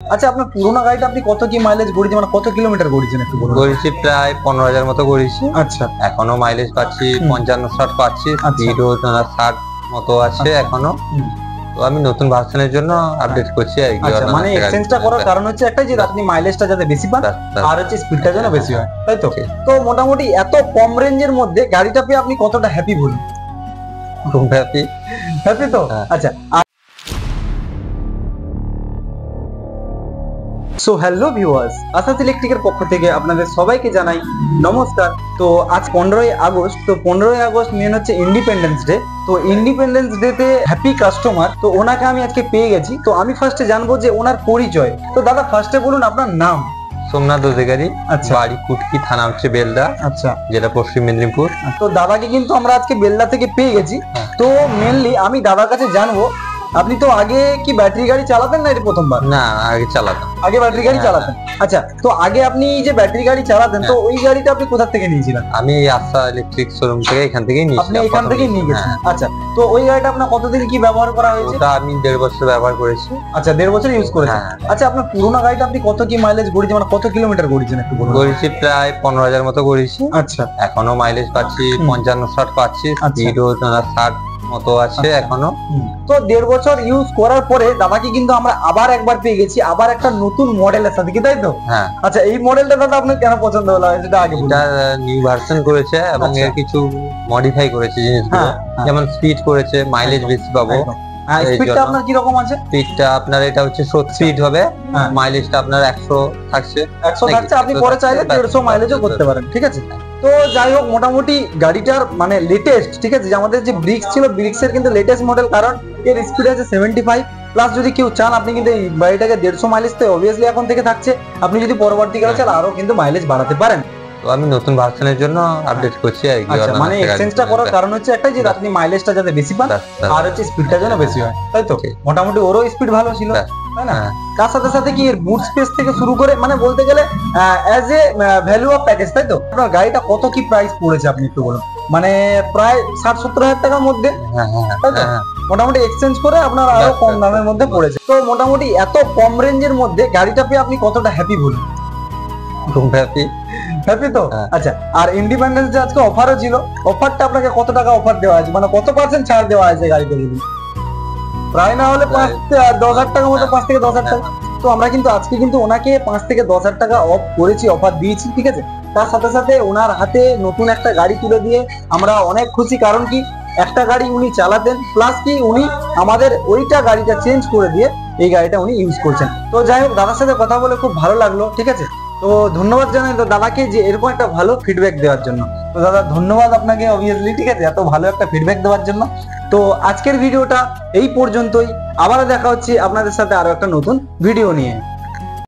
আচ্ছা, আপনার পুরোনো গাড়িটা আপনি কত কি মাইলেজ গড়িয়েছে, মানে কত কিলোমিটার গড়িয়েছেন একটু বলুন। গড়িয়েছি প্রায় 15,000 মতো গড়িয়েছি। আচ্ছা এখনো মাইলেজ পাচ্ছি 55-60 পাচ্ছি। স্পিডও 60 মতো আছে এখনো। তো আমি নতুন ভার্সনের জন্য আপডেট করছি আর কি। আচ্ছা, মানে এক্সচেঞ্জটা করার কারণ হচ্ছে একটাই যে আপনি মাইলেজটা যাতে বেশি পান আর হচ্ছে স্পিডটা যেন বেশি হয়, তাই তো? তো মোটামুটি এত কম রেঞ্জের মধ্যে গাড়িটা পেয়ে আপনি কতটা হ্যাপি বলুন? খুব হ্যাপি। হ্যাপি তো? আচ্ছা, সো হ্যালো ভিউয়ার্স, আসাদ ইলেকট্রিকের পক্ষ থেকে আপনাদের সবাইকে জানাই নমস্কার। তো আজ 15ই আগস্ট। তো 15ই আগস্ট মেন হচ্ছে ইন্ডিপেন্ডেন্স ডে। তো ইন্ডিপেন্ডেন্স ডে তে হ্যাপি কাস্টমার, তো ওনাকে আমি আজকে পেয়ে গেছি। তো আমি ফার্স্টে জানবো যে ওনার পরিচয়। তো দাদা ফার্স্টে বলুন আপনার নাম। সোমনাথ অধিকারী। আচ্ছা। বাড়ি কুটকি, থানা হচ্ছে বেলদা। আচ্ছা, জেলা পশ্চিম মেদিনীপুর। তো দাদাকে কিন্তু আমরা আজকে বেলদা থেকে পেয়ে গেছি। তো মেনলি আমি দাদার কাছে জানবো, আপনি তো আগে কি ব্যাটারি গাড়ি চালাতেন না এটা প্রথমবার? না, আগে চালাতাম। আগে ব্যাটারি গাড়ি চালাতেন। আচ্ছা, তো আগে আপনি যে ব্যাটারি গাড়ি চালাতেন, তো ওই গাড়িটা আপনি কোথা থেকে নিয়েছিলেন? আমি আশা ইলেকট্রিক শোরুম থেকে এখান থেকেই নিয়েছি। আপনি এখান থেকেই নিয়ে গেছেন? আচ্ছা, তো ওই গাড়িটা আপনার কতদিন কি ব্যবহার করা হয়েছে? ওটা আমি 1.5 বছর ব্যবহার করেছি। আচ্ছা, 1.5 বছর ইউজ করেছেন। আচ্ছা, আপনার পুরোনো গাড়িটা আপনি কত কি মাইলেজ গড়িয়েছে, মানে কত কিলোমিটার গড়িয়েছেন একটু বলুন। গড়িয়েছি প্রায় 15,000 মতো গড়িয়েছি। আচ্ছা, এখনো মাইলেজ পাচ্ছি 55-60 পাচ্ছি। স্পিডও 60 মতো আছে এখনো। তো 1.5 বছর ইউজ করার পরে দাদাকে কিন্তু আমরা আবার একবার পেয়ে গেছি, আবার একটা নতুন মডেলের সাথে, কি তাই তো? হ্যাঁ। আচ্ছা, এই মডেলটা দাদা আপনার কেন পছন্দ হলো সেটা আগে বলুন। এটা নিউ ভার্সন করেছে এবং এর কিছু মডিফাই করেছে জিনিসগুলো। যেমন স্পিড করেছে, মাইলেজ বেশি পাবো। স্পিডটা আপনার কি রকম আছে? স্পিডটা আপনার এটা হচ্ছে 70 স্পিড হবে। মাইলেজটা আপনার 100 থাকছে। 100 থাকছে, আপনি পরে চাইলে 150 মাইলেজও করতে পারেন, ঠিক আছে? তো যাই হোক, মোটামুটি গাড়িটার মানে লেটেস্ট, ঠিক আছে, যে আমাদের যে ব্রিক্স ছিল, ব্রিক্সের কিন্তু লেটেস্ট মডেল, কারণ এর স্পিড আছে 75 প্লাস। যদি কেউ চান আপনি কিন্তু এই গাড়িটাকে 150 মাইলেজ তো অবভিয়াসলি এখন থেকে থাকছে, আপনি যদি পরবর্তীকালে চান আরো কিন্তু মাইলেজ বাড়াতে পারেন। তো আমি নতুন ভার্সনের জন্য আপডেট করছি আর কি। আচ্ছা, মানে এক্সচেঞ্জটা করার কারণ হচ্ছে একটাই যে আপনি মাইলেজটা যাতে বেশি পান আর হচ্ছে স্পিডটা যেন বেশি হয়, তাই তো? মোটামুটি ওরও স্পিড ভালো ছিল, তাই না? তার সাথে সাথে কি এর বুট স্পেস থেকে শুরু করে, মানে বলতে গেলে as a value of package, তাই তো? আপনার গাড়িটা কত কি প্রাইস পড়েছে আপনি একটু বলুন। মানে প্রায় 60-70 হাজার টাকার মধ্যে, তাই তো? মোটামুটি এক্সচেঞ্জ করে আপনার আরো কম দামের মধ্যে পড়েছে। তো মোটামুটি এত কম রেঞ্জের মধ্যে গাড়িটা পেয়ে আপনি কতটা হ্যাপি বলুন? খুব হ্যাপি। হ্যাপি তো? আচ্ছা, আর ইন্ডিপেন্ডেন্স ডে আজকে অফারও ছিল। অফারটা আপনাকে কত টাকা অফার দেওয়া আছে, মানে কত % ছাড় দেওয়া আছে গাড়িতে বলুন? প্রায় না হলে 5-10 হাজার টাকা মতো, 5 থেকে 10 হাজার টাকা। তো আমরা কিন্তু আজকে কিন্তু ওনাকে 5 থেকে 10 হাজার টাকা অফ করেছি, অফার দিয়েছি, ঠিক আছে? তার সাথে সাথে ওনার হাতে নতুন একটা গাড়ি তুলে দিয়ে আমরা অনেক খুশি। কারণ কি, একটা গাড়ি উনি চালাতেন, প্লাস কি উনি আমাদের ওইটা গাড়িটা চেঞ্জ করে দিয়ে এই গাড়িটা উনি ইউজ করছেন। তো যাই হোক, দাদার সাথে কথা বলে খুব ভালো লাগলো, ঠিক আছে? তো ধন্যবাদ জানাই তো দাদাকে যে এরকম একটা ভালো ফিডব্যাক দেওয়ার জন্য। তো দাদা ধন্যবাদ আপনাকে অবভিয়াসলি, ঠিক আছে, এত ভালো একটা ফিডব্যাক দেওয়ার জন্য। তো আজকের ভিডিওটা এই পর্যন্তই। আবারও দেখা হচ্ছে আপনাদের সাথে আরো একটা নতুন ভিডিও নিয়ে।